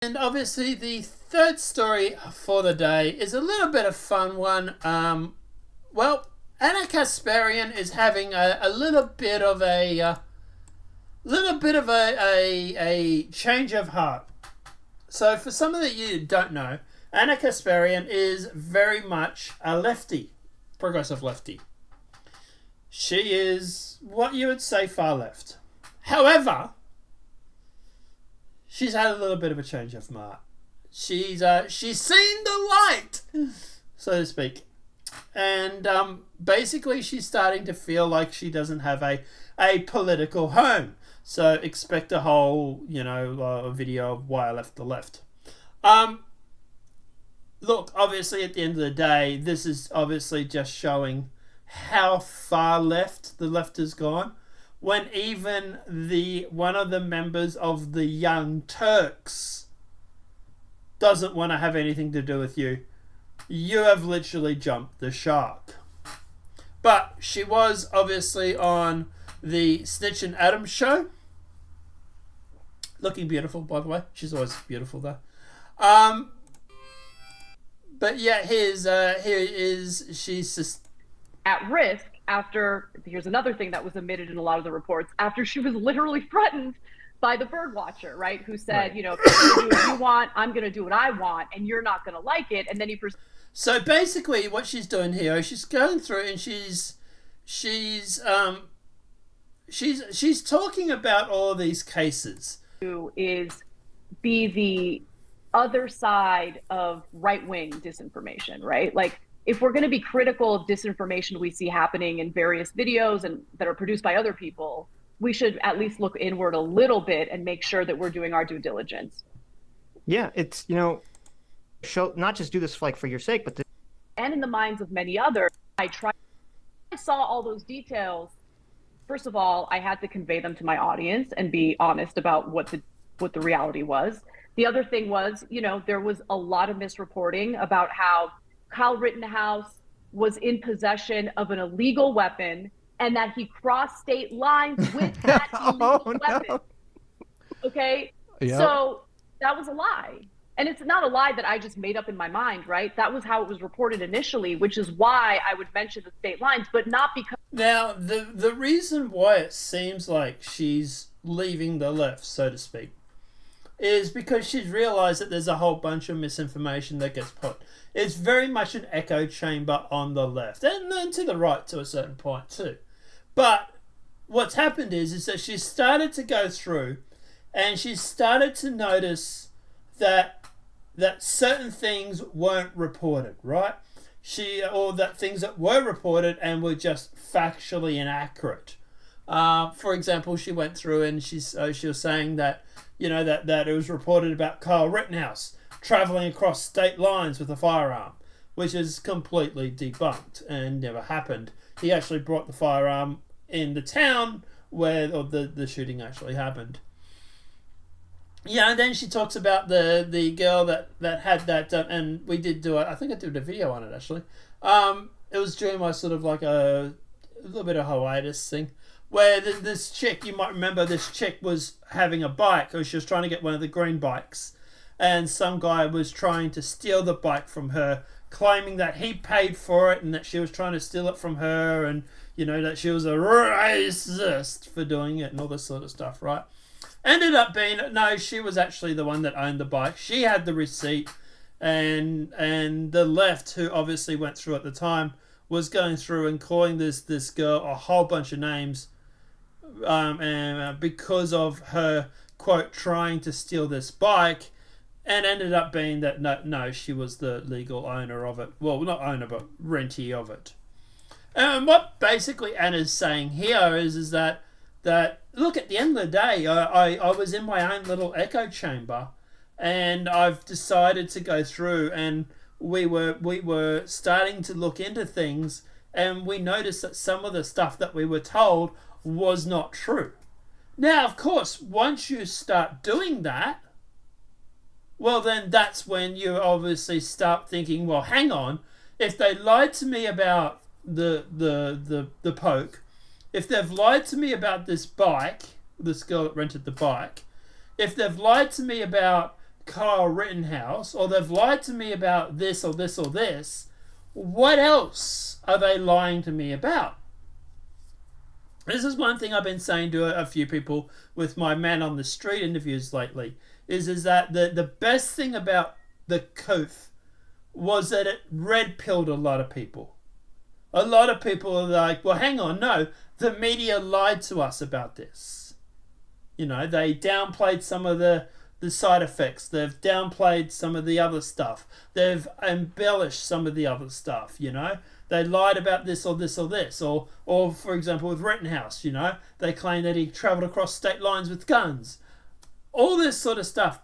And obviously, the third story for the day is a little bit of fun one. Well, Anna Kasparian is having a little bit of a change of heart. So, for some of you who don't know, Anna Kasparian is very much a lefty, progressive lefty. She is what you would say far left. However, she's had a little bit of a change of heart. She's seen the light, so to speak, and basically she's starting to feel like she doesn't have a political home. So expect a whole video of why I left the left. Look, obviously at the end of the day, this is obviously just showing how far left the left has gone. When even one of the members of the Young Turks doesn't want to have anything to do with you, you have literally jumped the shark. But she was obviously on the Snitch and Adams show, looking beautiful, by the way. She's always beautiful though. But yeah, she's just at risk after, here's another thing that was omitted in a lot of the reports, after she was literally threatened by the bird watcher, right? Who said, right, if you're going to do what you want, I'm going to do what I want, and you're not going to like it. And then he So basically what she's doing here, she's going through and she's talking about all of these cases. Is be the other side of right-wing disinformation, right? Like, if we're going to be critical of disinformation we see happening in various videos and that are produced by other people, we should at least look inward a little bit and make sure that we're doing our due diligence. Yeah, it's, show, not just do this for your sake, but and in the minds of many others. I saw all those details. First of all, I had to convey them to my audience and be honest about what the reality was. The other thing was, there was a lot of misreporting about how Kyle Rittenhouse was in possession of an illegal weapon and that he crossed state lines with that illegal weapon. No. Okay? Yep. So that was a lie. And it's not a lie that I just made up in my mind, right? That was how it was reported initially, which is why I would mention the state lines, but not because... Now, the reason why it seems like she's leaving the left, so to speak, is because she's realised that there's a whole bunch of misinformation that gets put. It's very much an echo chamber on the left, and then to the right to a certain point too. But what's happened is that she's started to go through and she's started to notice that certain things weren't reported, right? Or that things that were reported and were just factually inaccurate. For example, she went through and she was saying that that it was reported about Kyle Rittenhouse traveling across state lines with a firearm, which is completely debunked and never happened. He actually brought the firearm in the town where the shooting actually happened. Yeah, and then she talks about the girl that had that, and we did do I think I did a video on it actually. It was during my sort of like a little bit of hiatus thing, where this chick, you might remember, this chick was having a bike, or she was trying to get one of the green bikes, and some guy was trying to steal the bike from her, claiming that he paid for it and that she was trying to steal it from her, and that she was a racist for doing it and all this sort of stuff, right? Ended up being, no, she was actually the one that owned the bike. She had the receipt, and the left, who obviously went through at the time, was going through and calling this girl a whole bunch of names, and because of her, quote, trying to steal this bike, and ended up being that no, she was the legal owner of it. Well, not owner, but rentee of it. And what basically Anna's saying here is that look, at the end of the day, I was in my own little echo chamber, and I've decided to go through, and we were starting to look into things, and we noticed that some of the stuff that we were told was not true. Now, of course, once you start doing that, well, then that's when you obviously start thinking, well, hang on, if they lied to me about the poke, if they've lied to me about this bike, this girl that rented the bike, if they've lied to me about Kyle Rittenhouse, or they've lied to me about this or this or this, what else are they lying to me about? This is one thing I've been saying to a few people with my man on the street interviews lately, is that the best thing about the Koth was that it red-pilled a lot of people. A lot of people are like, well, hang on, no, the media lied to us about this. You know, they downplayed some of the side effects. They've downplayed some of the other stuff. They've embellished some of the other stuff, you know. They lied about this or this or this. Or for example, with Rittenhouse, you know, they claim that he travelled across state lines with guns. All this sort of stuff,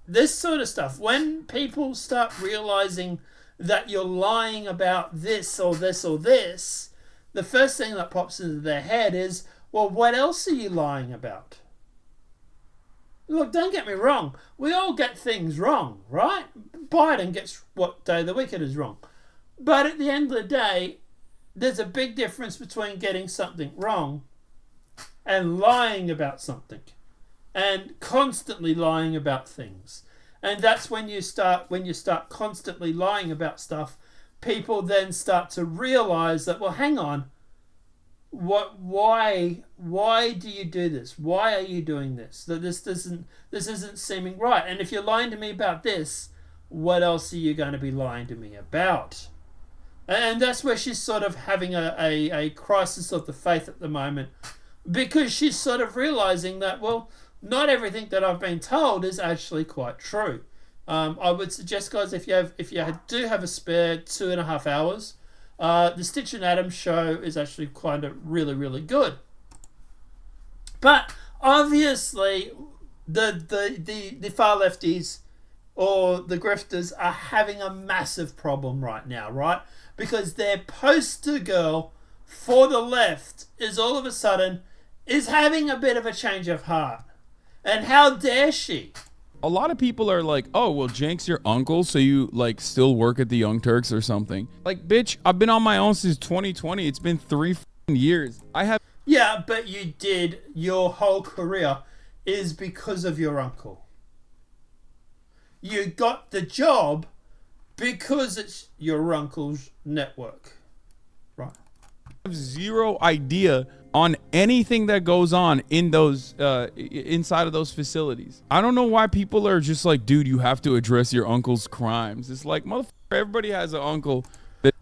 this sort of stuff, when people start realising that you're lying about this or this or this, the first thing that pops into their head is, well, what else are you lying about? Look, don't get me wrong. We all get things wrong, right? Biden gets what Day of the Week it is wrong. But at the end of the day, there's a big difference between getting something wrong and lying about something. And constantly lying about things. And that's when you start constantly lying about stuff, people then start to realize that, well, hang on, why do you do this? Why are you doing this? That this isn't seeming right. And if you're lying to me about this, what else are you going to be lying to me about? And that's where she's sort of having a crisis of the faith at the moment, because she's sort of realizing that, well, not everything that I've been told is actually quite true. I would suggest, guys, if you do have a spare 2.5 hours, the Stitch and Adam show is actually kind of really, really good. But obviously, the far lefties or the grifters are having a massive problem right now, right? Because their poster girl for the left is all of a sudden is having a bit of a change of heart. And how dare she? A lot of people are like, oh, well, Jank's your uncle, so you, like, still work at the Young Turks or something. Like, bitch, I've been on my own since 2020. It's been 3 years. Yeah, but you did. Your whole career is because of your uncle. You got the job because it's your uncle's network. Right. I have zero idea on anything that goes on in those inside of those facilities. I don't know why people are just like, dude, you have to address your uncle's crimes. It's like, motherfucker, everybody has an uncle.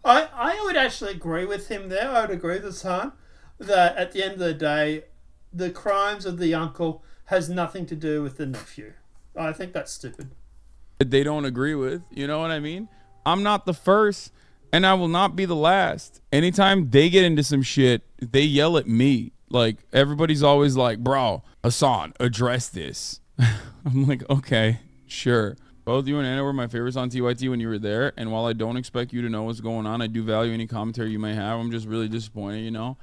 I would actually agree with him there. I would agree with Hassan that at the end of the day, the crimes of the uncle has nothing to do with the nephew. I think that's stupid. They don't agree with, you know what I mean? I'm not the first, and I will not be the last. Anytime they get into some shit, they yell at me. Like, everybody's always like, bro, Hassan, address this. I'm like, okay, sure. Both you and Anna were my favorites on TYT when you were there, and while I don't expect you to know what's going on, I do value any commentary you may have. I'm just really disappointed, you know?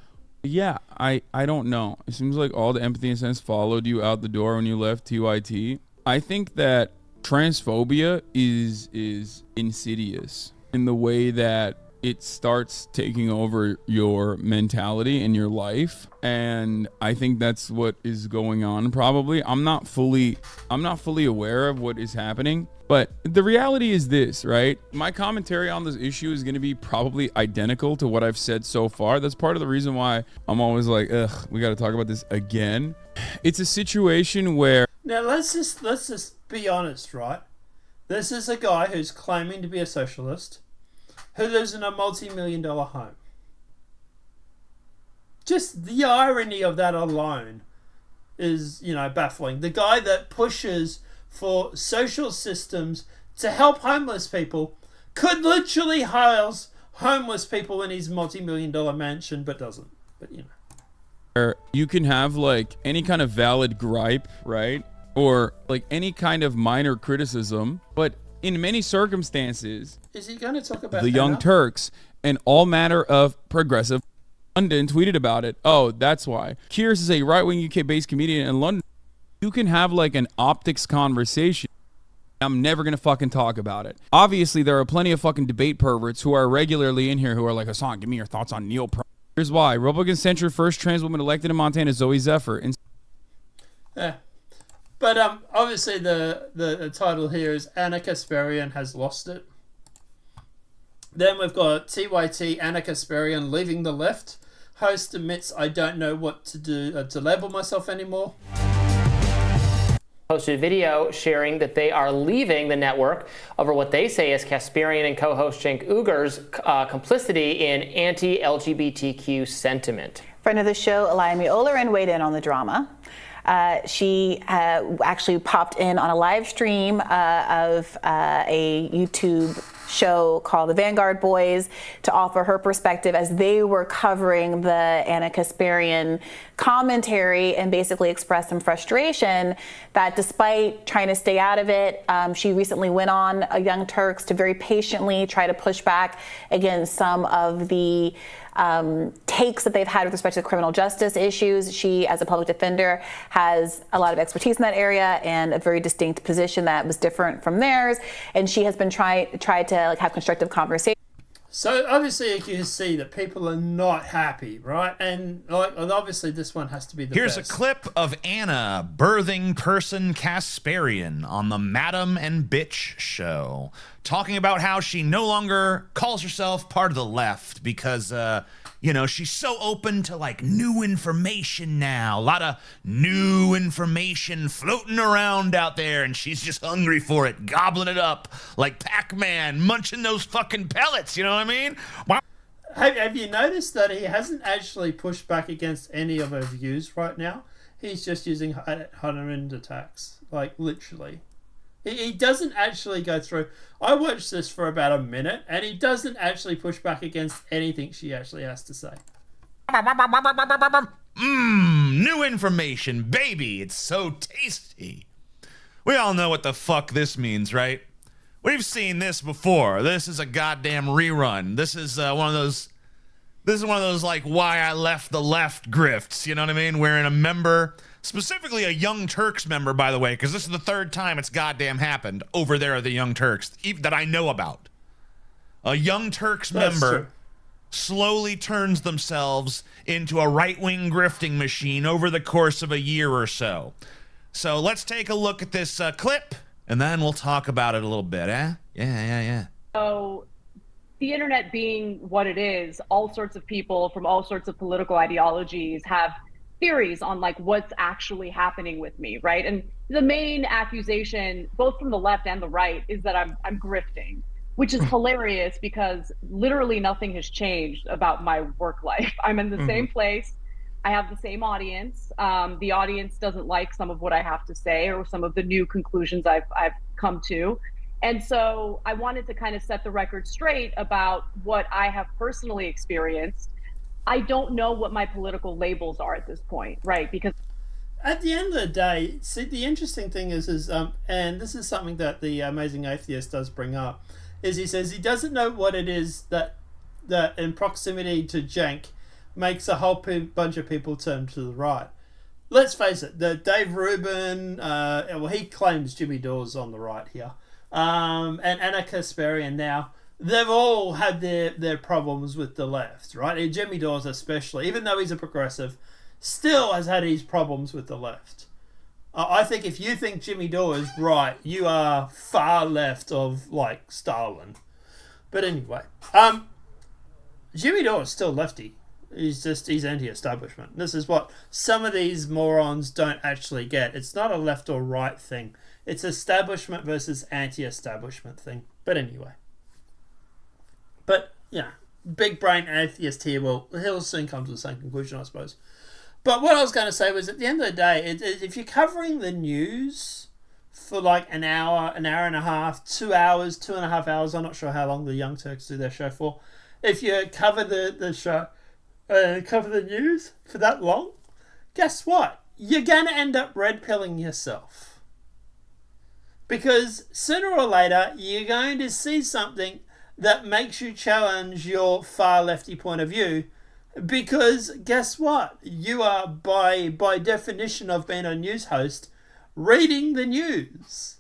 Yeah, I don't know. It seems like all the empathy and sense followed you out the door when you left TYT. I think that transphobia is insidious in the way that it starts taking over your mentality and your life, and I think that's what is going on. Probably I'm not fully aware of what is happening, but the reality is this, right? My commentary on this issue is going to be probably identical to what I've said so far. That's part of the reason why I'm always like, ugh, we got to talk about this again. It's a situation where now let's just be honest, right? This is a guy who's claiming to be a socialist, who lives in a multi-million-dollar home. Just the irony of that alone is, you know, baffling. The guy that pushes for social systems to help homeless people could literally house homeless people in his multi-million-dollar mansion, but doesn't. But, you know. You can have, like, any kind of valid gripe, right? Or, like, any kind of minor criticism, but in many circumstances, is he going to talk about the Young Turks and all manner of progressive? London tweeted about it. Oh, that's why. Kears is a right-wing UK-based comedian in London. You can have like an optics conversation. I'm never going to fucking talk about it. Obviously, there are plenty of fucking debate perverts who are regularly in here who are like, Hassan, give me your thoughts on Neil. Here's why. Republican-centric first trans woman elected in Montana, Zoe Zephyr. Yeah. But obviously the title here is Anna Kasparian has lost it. Then we've got TYT Anna Kasparian leaving the left. Host admits I don't know what to do to label myself anymore. Posted a video sharing that they are leaving the network over what they say is Kasparian and co-host Cenk Uyghur's complicity in anti-LGBTQ sentiment. Friend of the show, Alayemi Olerin, weighed in on the drama. She actually popped in on a live stream of a YouTube show called The Vanguard Boys to offer her perspective as they were covering the Anna Kasparian commentary, and basically expressed some frustration that despite trying to stay out of it, she recently went on Young Turks to very patiently try to push back against some of the takes that they've had with respect to criminal justice issues. She, as a public defender, has a lot of expertise in that area and a very distinct position that was different from theirs. And she has been tried to have constructive conversations. So obviously you can see that people are not happy, right? And obviously this one has to be the Here's best. a clip of Anna birthing person Kasparian on the Madam and Bitch show, talking about how she no longer calls herself part of the left because, she's so open to like new information now. A lot of new information floating around out there, and she's just hungry for it, gobbling it up like Pac-Man, munching those fucking pellets, you know what I mean? Have you noticed that he hasn't actually pushed back against any of her views right now? He's just using high-end attacks, like literally. He doesn't actually go through. I watched this for about a minute, and he doesn't actually push back against anything she actually has to say. New information, baby. It's so tasty. We all know what the fuck this means, right? We've seen this before. This is a goddamn rerun. This is one of those like why I left the left grifts, you know what I mean? Wherein a member, specifically a Young Turks member, by the way, because this is the third time it's goddamn happened over there at the Young Turks that I know about. A Young Turks member slowly turns themselves into a right-wing grifting machine over the course of a year or so. So let's take a look at this clip, and then we'll talk about it a little bit, eh? Yeah. So the internet being what it is, all sorts of people from all sorts of political ideologies have theories on like what's actually happening with me, right? And the main accusation, both from the left and the right, is that I'm grifting, which is hilarious because literally nothing has changed about my work life. I'm in the same place. I have the same audience. The audience doesn't like some of what I have to say or some of the new conclusions I've come to. And so I wanted to kind of set the record straight about what I have personally experienced. I don't know what my political labels are at this point, right? Because at the end of the day, see, the interesting thing is and this is something that the Amazing Atheist does bring up, is he says he doesn't know what it is that in proximity to Cenk makes a whole bunch of people turn to the right. Let's face it, the Dave Rubin, he claims Jimmy Dawes on the right here, and Anna Kasparian now, they've all had their problems with the left, right? And Jimmy Dawes especially, even though he's a progressive, still has had his problems with the left. I think if you think Jimmy Dawes is right, you are far left of, like, Stalin. But anyway, Jimmy Dawes is still lefty. He's anti-establishment. This is what some of these morons don't actually get. It's not a left or right thing. It's establishment versus anti-establishment thing. But anyway. But, yeah, big brain atheist here. Well, he'll soon come to the same conclusion, I suppose. But what I was going to say was, at the end of the day, if you're covering the news for like an hour and a half, 2 hours, 2.5 hours, I'm not sure how long the Young Turks do their show for. If you cover the show, cover the news for that long, guess what? You're going to end up red-pilling yourself. Because sooner or later, you're going to see something that makes you challenge your far lefty point of view. Because guess what? You are, by definition of being a news host, reading the news.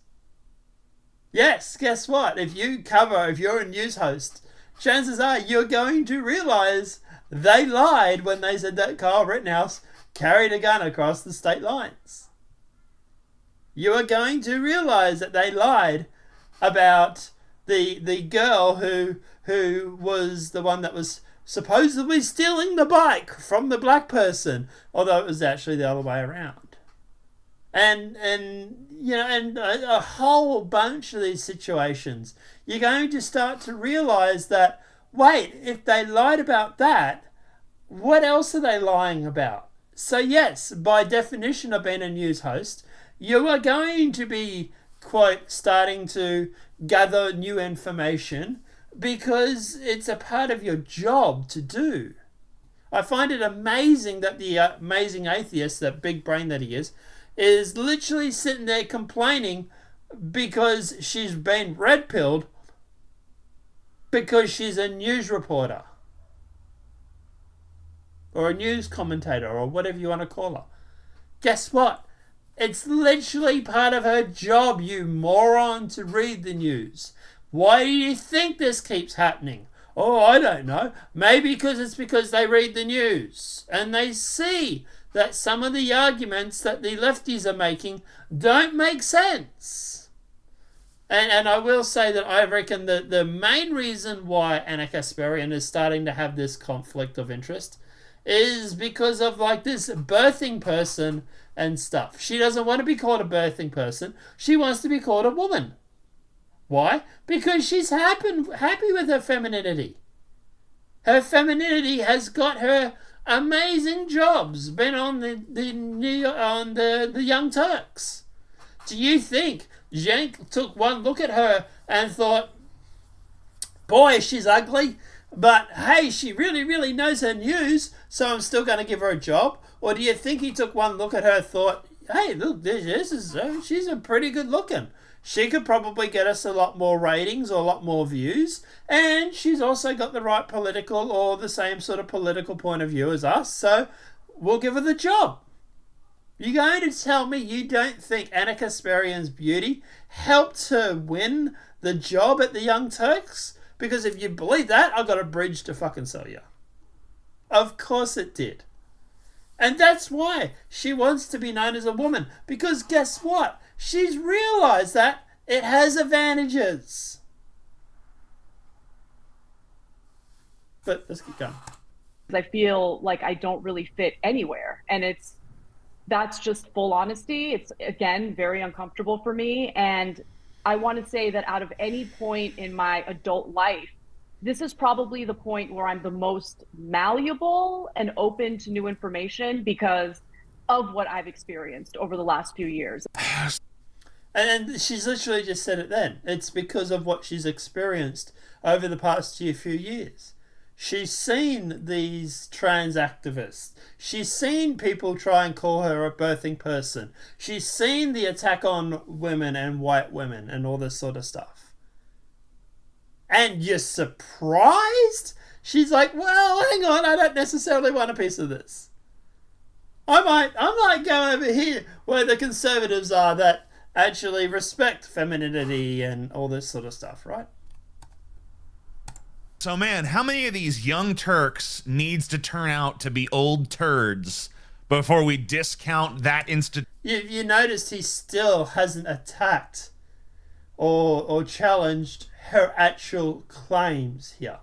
Yes, guess what? If you're a news host, chances are you're going to realize they lied when they said that Kyle Rittenhouse carried a gun across the state lines. you are going to realize that they lied about the girl who was the one that was supposedly stealing the bike from the black person, although it was actually the other way around. And you know, and a whole bunch of these situations, you're going to start to realize that, wait, if they lied about that, what else are they lying about? So yes, by definition of being a news host, you are going to be, quote, starting to gather new information because it's a part of your job to do. I find it amazing that the amazing atheist, that big brain that he is literally sitting there complaining because she's been red-pilled because she's a news reporter or a news commentator or whatever you want to call her. Guess what? It's literally part of her job, you moron, to read the news. Why do you think this keeps happening? Oh, I don't know. Maybe it's because they read the news and they see that some of the arguments that the lefties are making don't make sense. And I will say that I reckon that the main reason why Anna Kasparian is starting to have this conflict of interest is because of like this birthing person and stuff. She doesn't want to be called a birthing person. She wants to be called a woman. Why? Because she's happy with her femininity. Her femininity has got her amazing jobs. Been on the Young Turks. Do you think Cenk took one look at her and thought, boy, she's ugly, but hey, she really, really knows her news, so I'm still going to give her a job? Or do you think he took one look at her and thought, hey, look, she's a pretty good looking. She could probably get us a lot more ratings or a lot more views, and she's also got the right political or the same sort of political point of view as us, so we'll give her the job. You going to tell me you don't think Anna Kasparian's beauty helped her win the job at the Young Turks? Because if you believe that, I've got a bridge to fucking sell you. Of course it did. And that's why she wants to be known as a woman. Because guess what? She's realized that it has advantages. But let's keep going. I feel like I don't really fit anywhere. And that's just full honesty. It's, again, very uncomfortable for me. And I want to say that out of any point in my adult life, this is probably the point where I'm the most malleable and open to new information because of what I've experienced over the last few years. And she's literally just said it then. It's because of what she's experienced over the past few years. She's seen these trans activists. She's seen people try and call her a birthing person. She's seen the attack on women and white women and all this sort of stuff. And you're surprised? She's like, well, hang on, I don't necessarily want a piece of this. I might go over here where the conservatives are that actually respect femininity and all this sort of stuff, right? So, man, how many of these young Turks needs to turn out to be old turds before we discount that You noticed he still hasn't attacked or challenged her actual claims here.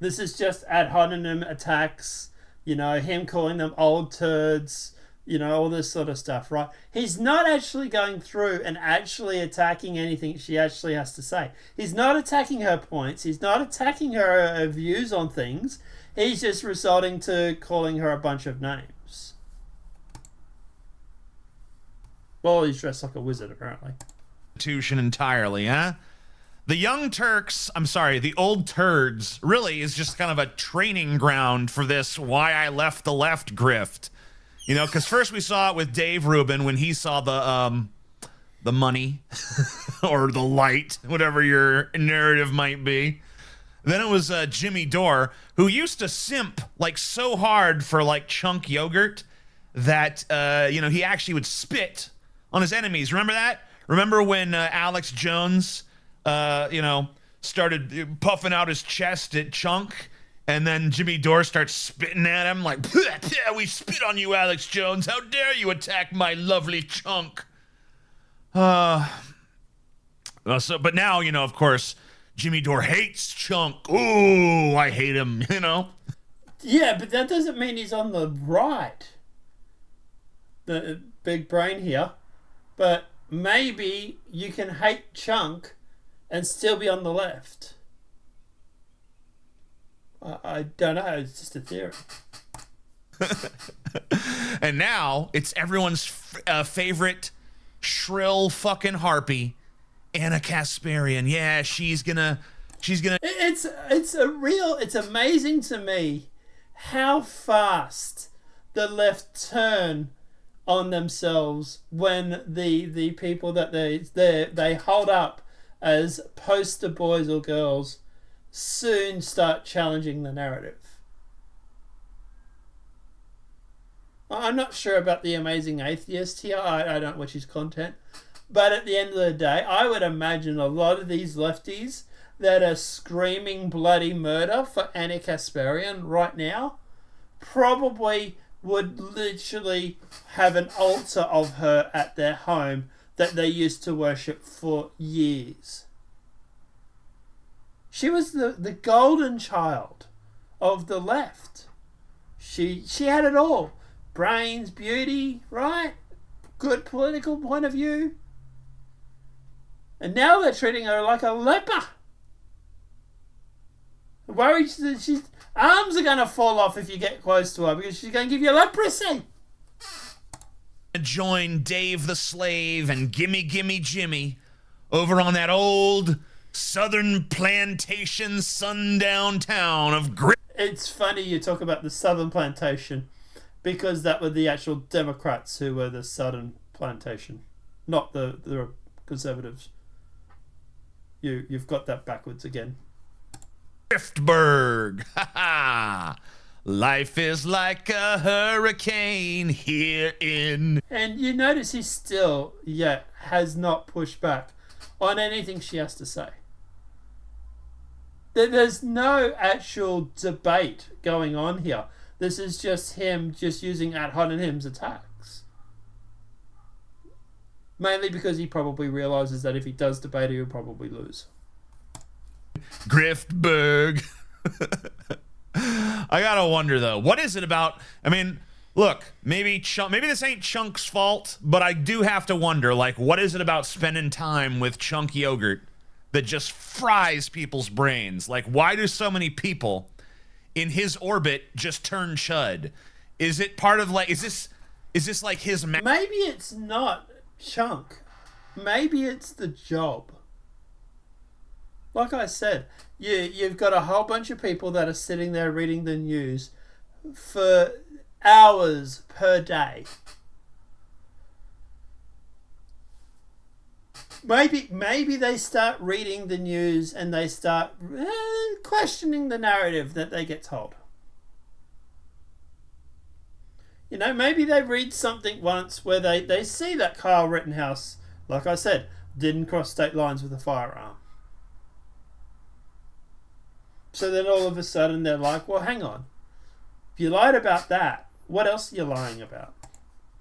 This is just ad hominem attacks, you know, him calling them old turds, you know, all this sort of stuff, right? He's not actually going through and actually attacking anything she actually has to say. He's not attacking her points. He's not attacking her views on things. He's just resorting to calling her a bunch of names. Well, he's dressed like a wizard, apparently. Institution entirely, huh? The Young Turks, I'm sorry, the old turds really is just kind of a training ground for this why I left the left grift. You know, because first we saw it with Dave Rubin when he saw the money or the light, whatever your narrative might be. Then it was Jimmy Dore, who used to simp like so hard for like chunk yogurt that, you know, he actually would spit on his enemies. Remember that? Remember when Alex Jones, you know, started puffing out his chest at Chunk, and then Jimmy Dore starts spitting at him like, we spit on you, Alex Jones. How dare you attack my lovely Chunk? But now, of course, Jimmy Dore hates Chunk. Ooh, I hate him, Yeah, but that doesn't mean he's on the right. The big brain here. But maybe you can hate Chunk and still be on the left. I don't know. It's just a theory. And now it's everyone's favorite shrill fucking harpy, Anna Kasparian. Yeah, she's gonna. It's amazing to me how fast the left turn on themselves when the people that they hold up as poster boys or girls soon start challenging the narrative. I'm not sure about the amazing atheist here. I don't watch his content. But at the end of the day, I would imagine a lot of these lefties that are screaming bloody murder for Anna Kasparian right now probably would literally have an altar of her at their home that they used to worship for years. She was the golden child of the left. She had it all. Brains, beauty, right? Good political point of view. And now they're treating her like a leper. Worried that she's arms are going to fall off if you get close to her because she's going to give you leprosy. Join Dave the Slave and Gimme Gimme Jimmy over on that old southern plantation sundown town of It's funny you talk about the southern plantation because that were the actual Democrats who were the southern plantation, not the conservatives. You've got that backwards again. Griftburg. Life is like a hurricane here in. And you notice he still yet has not pushed back on anything she has to say. There's no actual debate going on here. This is just him just using ad hominem's attacks. Mainly because he probably realizes that if he does debate, he'll probably lose. Griftburg. I gotta wonder though, what is it about? I mean, look, maybe this ain't Chunk's fault, but I do have to wonder, like, what is it about spending time with Chunk yogurt that just fries people's brains? Like, why do so many people in his orbit just turn chud? Is it part of like, is this like his? Maybe it's not Chunk. Maybe it's the job. Like I said, you've got a whole bunch of people that are sitting there reading the news for hours per day. Maybe they start reading the news and they start questioning the narrative that they get told. Maybe they read something once where they see that Kyle Rittenhouse, like I said, didn't cross state lines with a firearm. So then all of a sudden they're like, well, hang on. If you lied about that, what else are you lying about?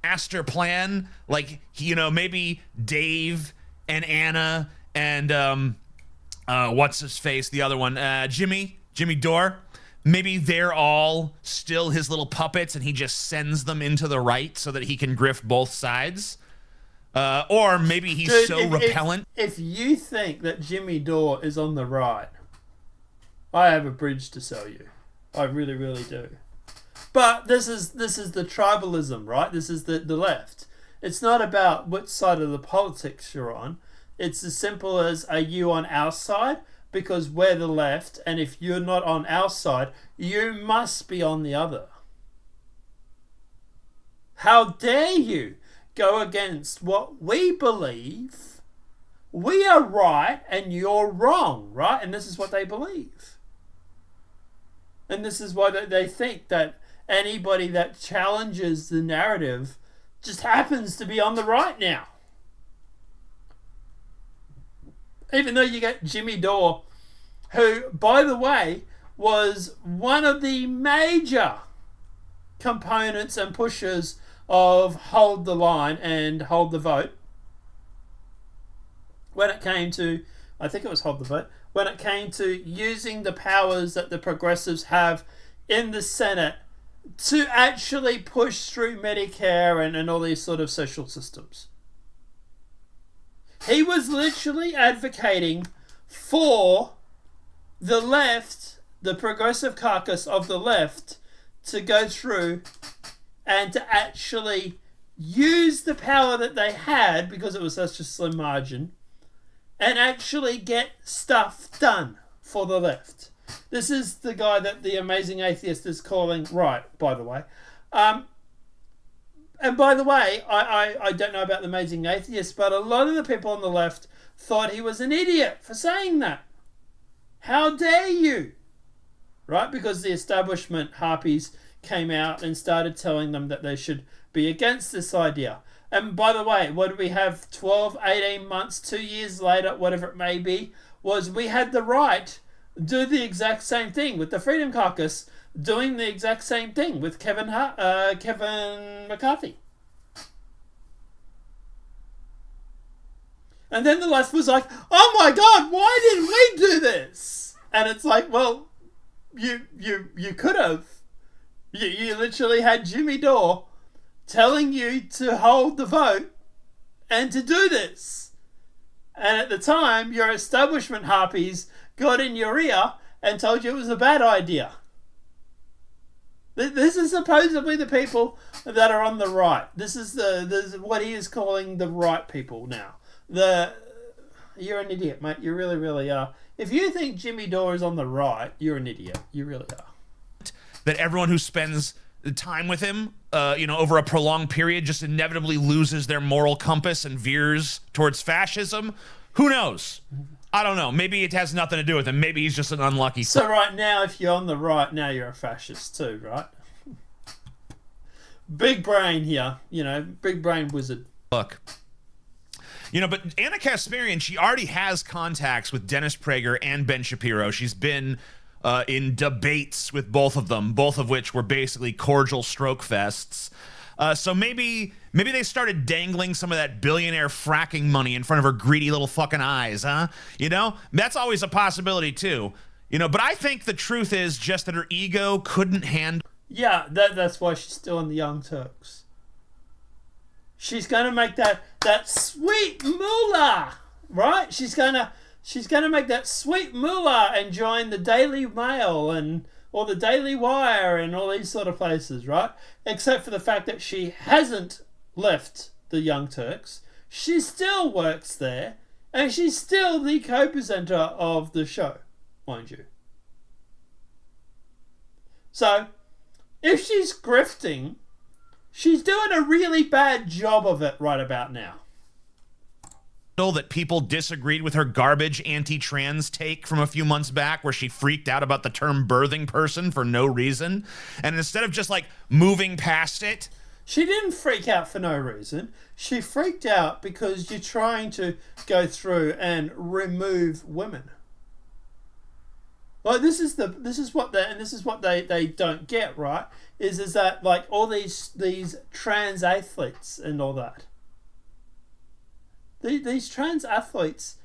Master plan, like, maybe Dave and Anna and what's his face, the other one, Jimmy Dore. Maybe they're all still his little puppets and he just sends them into the right so that he can grift both sides. Or maybe he's repellent. If you think that Jimmy Dore is on the right, I have a bridge to sell you. I really, really do. But this is the tribalism, right? This is the left. It's not about which side of the politics you're on. It's as simple as, are you on our side? Because we're the left, and if you're not on our side, you must be on the other. How dare you go against what we believe? We are right and you're wrong, right? And this is what they believe. And this is why they think that anybody that challenges the narrative just happens to be on the right now. Even though you get Jimmy Dore, who, by the way, was one of the major components and pushers of Hold the Line and Hold the Vote. when it came to, I think it was Hold the Vote, when it came to using the powers that the progressives have in the Senate to actually push through Medicare and all these sort of social systems. He was literally advocating for the left, the progressive caucus of the left, to go through and to actually use the power that they had, because it was such a slim margin, and actually get stuff done for the left. This is the guy that the Amazing Atheist is calling right, by the way. And by the way, I don't know about the Amazing Atheist, but a lot of the people on the left thought he was an idiot for saying that. How dare you? Right? Because the establishment harpies came out and started telling them that they should be against this idea. And by the way, what did we have 12, 18 months, 2 years later, whatever it may be, was we had the right to do the exact same thing with the Freedom Caucus, doing the exact same thing with Kevin McCarthy. And then the left was like, oh my God, why didn't we do this? And it's like, well, you could have. You literally had Jimmy Dore telling you to hold the vote and to do this. And at the time, your establishment harpies got in your ear and told you it was a bad idea. This is supposedly the people that are on the right. This is what he is calling the right people now. You're an idiot, mate. You really, really are. If you think Jimmy Dore is on the right, you're an idiot. You really are. That everyone who spends time with him, over a prolonged period, just inevitably loses their moral compass and veers towards fascism. Who knows? I don't know. Maybe it has nothing to do with him. Maybe he's just an unlucky. So right now, if you're on the right, now you're a fascist too, right? Big brain here, big brain wizard. Look. But Anna Kasparian, she already has contacts with Dennis Prager and Ben Shapiro. She's been in debates with both of them, both of which were basically cordial stroke fests. So maybe they started dangling some of that billionaire fracking money in front of her greedy little fucking eyes, huh? That's always a possibility too. But I think the truth is just that her ego couldn't handle. Yeah, that's why she's still in the Young Turks. She's gonna make that sweet moolah, right? She's gonna make that sweet moolah and join the Daily Mail or the Daily Wire and all these sort of places, right? Except for the fact that she hasn't left the Young Turks. She still works there, and she's still the co-presenter of the show, mind you. So, if she's grifting, she's doing a really bad job of it right about now. That people disagreed with her garbage anti-trans take from a few months back where she freaked out about the term birthing person for no reason. And instead of just moving past it. She didn't freak out for no reason. She freaked out because you're trying to go through and remove women. Like this is what they don't get, right? Is that all these trans athletes and all that. These trans athletes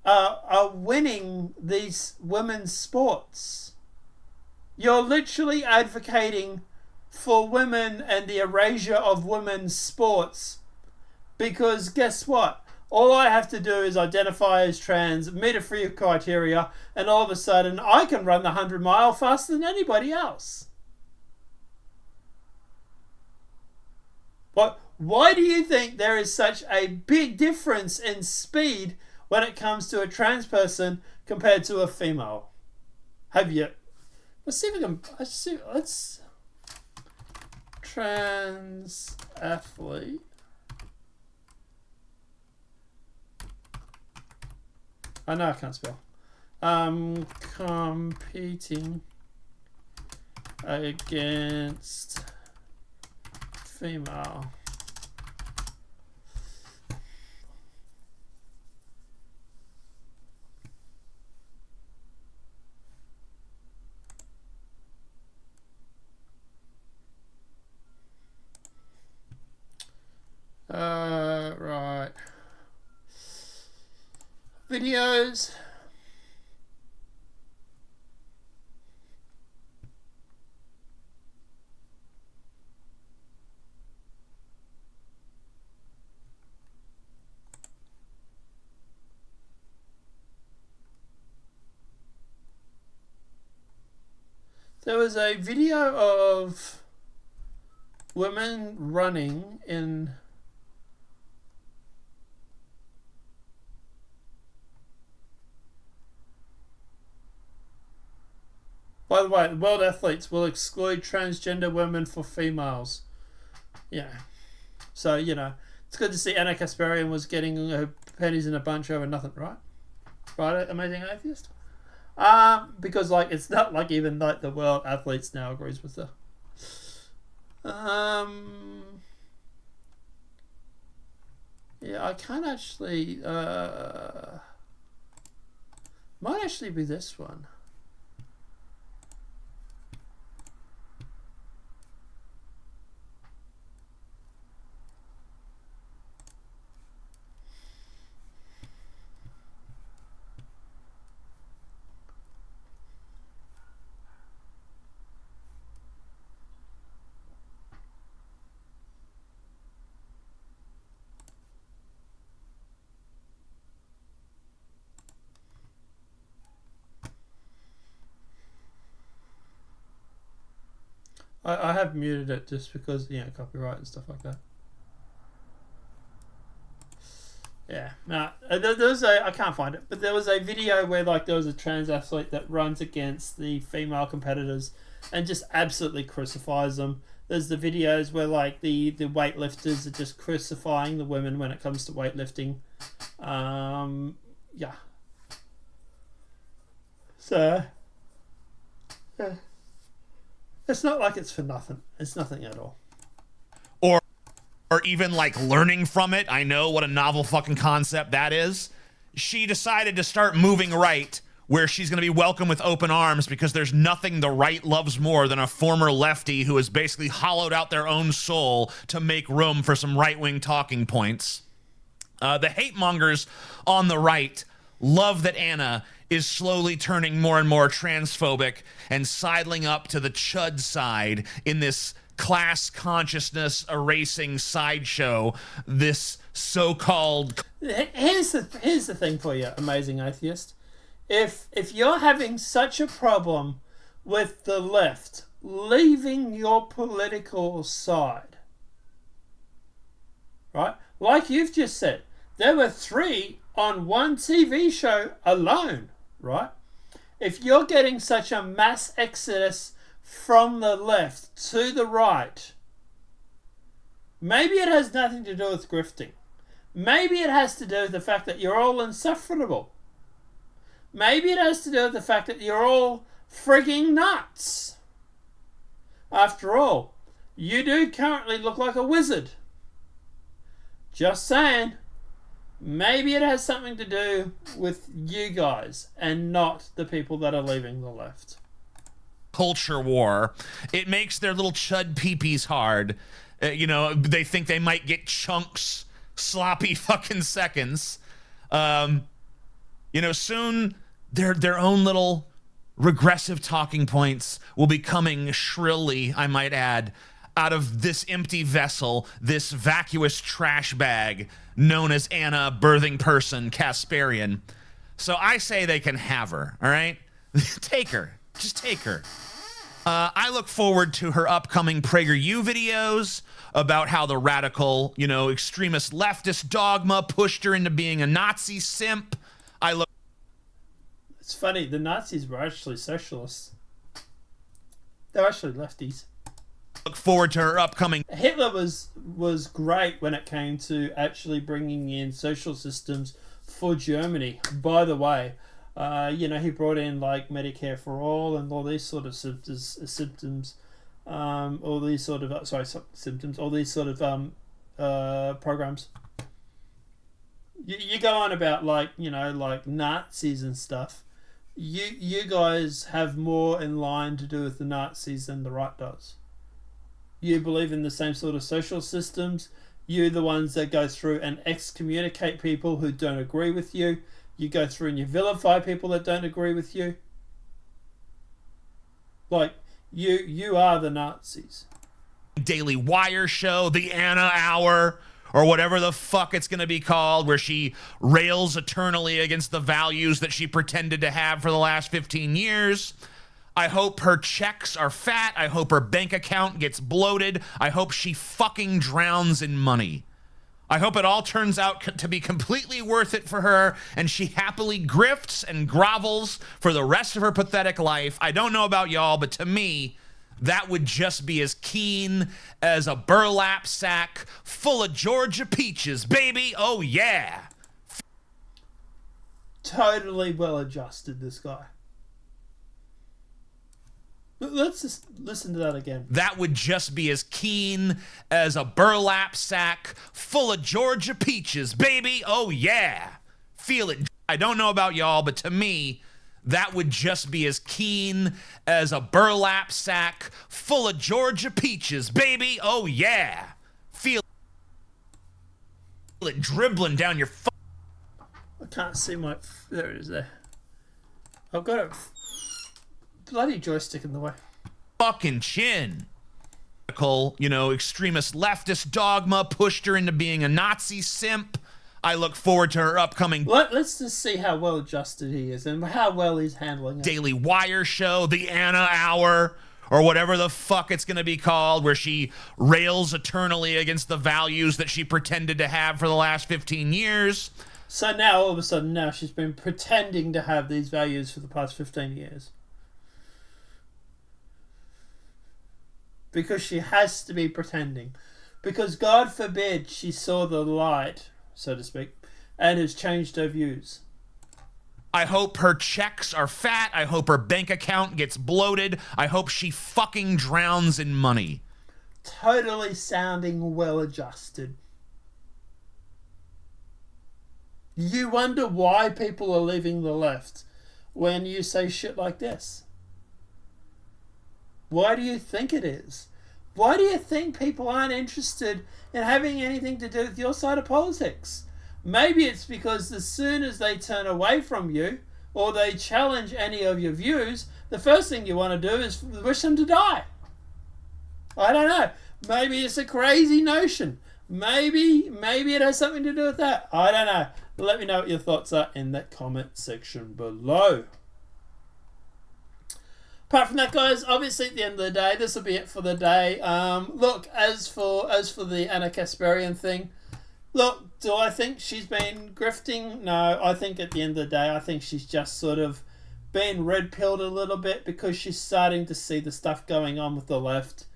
are winning these women's sports. You're literally advocating for women and the erasure of women's sports because guess what? All I have to do is identify as trans, meet a few criteria, and all of a sudden I can run the 100-mile faster than anybody else. But why do you think there is such a big difference in speed when it comes to a trans person compared to a female? Have you? Let's see if we can. Let's trans athlete. I know I can't spell. Competing against female. Right. videos. There was a video of women running in By the way, world athletes will exclude transgender women for females. Yeah. So, you know, it's good to see Anna Kasparian was getting her pennies in a bunch over nothing, right? Right, Amazing Atheist? Because, like, it's not like even, like, the world athletes now agrees with her. Yeah, I can't actually, might actually be this one. I have muted it just because, you know, copyright and stuff like that. Yeah, no, there was I can't find it, but there was a video where, like, there was a trans athlete that runs against the female competitors and just absolutely crucifies them. There's the videos where, like, the weightlifters are just crucifying the women when it comes to weightlifting. Yeah. So, yeah. It's not like it's for nothing. It's nothing at all. Or even like learning from it. I know what a novel fucking concept that is. She decided to start moving right, where she's going to be welcomed with open arms, because there's nothing the right loves more than a former lefty who has basically hollowed out their own soul to make room for some right-wing talking points. The hate mongers on the right love that Anna is slowly turning more and more transphobic and sidling up to the chud side in this class consciousness erasing sideshow, this so-called... Here's the thing for you, Amazing Atheist. If you're having such a problem with the left leaving your political side, right? Like you've just said, there were 3 on one TV show alone, right? If you're getting such a mass exodus from the left to the right, maybe it has nothing to do with grifting. Maybe it has to do with the fact that you're all insufferable. Maybe it has to do with the fact that you're all frigging nuts. After all, you do currently look like a wizard. Just saying. Maybe it has something to do with you guys and not the people that are leaving the left. Culture war. It makes their little chud peepees hard. You know, they think they might get chunks, sloppy fucking seconds. You know, soon their own little regressive talking points will be coming shrilly, I might add, out of this empty vessel, this vacuous trash bag known as Anna birthing person Kasparian. So I say they can have her, all right? Take her. Just take her. I look forward to her upcoming PragerU videos about how the radical, you know, extremist leftist dogma pushed her into being a Nazi simp. It's funny, the Nazis were actually socialists. They're actually lefties. Look forward to her upcoming... Hitler was great when it came to actually bringing in social systems for Germany. By the way, you know, he brought in, like, Medicare for all and all these sort of symptoms, all these sort of programs. You go on about, like, you know, like Nazis and stuff. You guys have more in line to do with the Nazis than the right does. You believe in the same sort of social systems. You're the ones that go through and excommunicate people who don't agree with you. You go through and you vilify people that don't agree with you. Like, you are the Nazis. Daily Wire show, the Anna Hour, or whatever the fuck it's going to be called, where she rails eternally against the values that she pretended to have for the last 15 years. I hope her checks are fat. I hope her bank account gets bloated. I hope she fucking drowns in money. I hope it all turns out to be completely worth it for her, and she happily grifts and grovels for the rest of her pathetic life. I don't know about y'all, but to me, that would just be as keen as a burlap sack full of Georgia peaches, baby. Oh, yeah. Totally well adjusted, this guy. Let's just listen to that again. That would just be as keen as a burlap sack full of Georgia peaches, baby. Oh, yeah. Feel it. I don't know about y'all, but to me, that would just be as keen as a burlap sack full of Georgia peaches, baby. Oh, yeah. Feel it dribbling down your I can't see my... There it is there. I've got a bloody joystick in the way. fucking chin. You know, extremist leftist dogma pushed her into being a Nazi simp. I look forward to her upcoming Let's just see how well adjusted he is and how well he's handling it. Daily Wire show, the Anna Hour, or whatever the fuck it's going to be called, where she rails eternally against the values that she pretended to have for the last 15 years. So now, all of a sudden, now she's been pretending to have these values for the past 15 years. Because she has to be pretending. Because God forbid she saw the light, so to speak, and has changed her views. I hope her checks are fat. I hope her bank account gets bloated. I hope she fucking drowns in money. Totally sounding well adjusted. You wonder why people are leaving the left when you say shit like this. Why do you think it is? Why do you think people aren't interested in having anything to do with your side of politics? Maybe it's because as soon as they turn away from you or they challenge any of your views, the first thing you want to do is wish them to die. I don't know. Maybe it's a crazy notion. Maybe it has something to do with that. I don't know. Let me know what your thoughts are in that comment section below. Apart from that, guys, obviously at the end of the day, this will be it for the day. Look, as for the Anna Kasparian thing, look, do I think she's been grifting? No, I think at the end of the day, I think she's just sort of been red-pilled a little bit because she's starting to see the stuff going on with the left.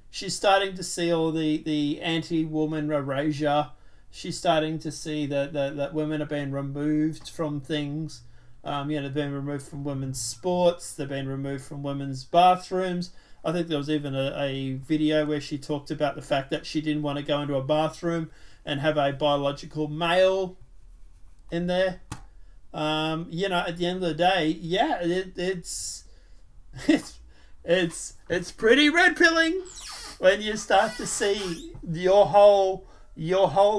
She's starting to see all the anti-woman erasure. She's starting to see that women are being removed from things. They've been removed from women's sports. They've been removed from women's bathrooms. I think there was even a video where she talked about the fact that she didn't want to go into a bathroom and have a biological male in there. At the end of the day, yeah, it's pretty red pilling when you start to see your whole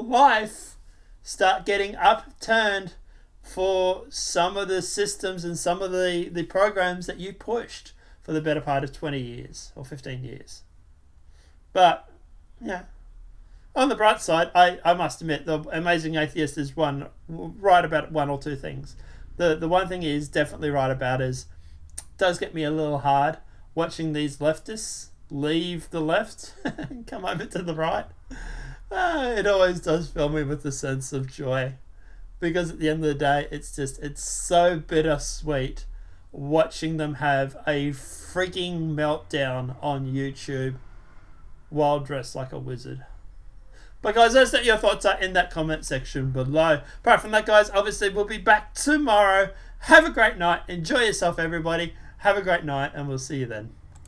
life start getting upturned for some of the systems and some of the programs that you pushed for the better part of 20 years or 15 years. But, yeah. On the bright side, I must admit, the Amazing Atheist is right about one or two things. The one thing he is definitely right about is, it does get me a little hard watching these leftists leave the left and come over to the right. It always does fill me with a sense of joy. Because at the end of the day, it's so bittersweet watching them have a freaking meltdown on YouTube while dressed like a wizard. But guys, that's what your thoughts are in that comment section below. Apart from that, guys, obviously we'll be back tomorrow. Have a great night. Enjoy yourself, everybody. Have a great night, and we'll see you then.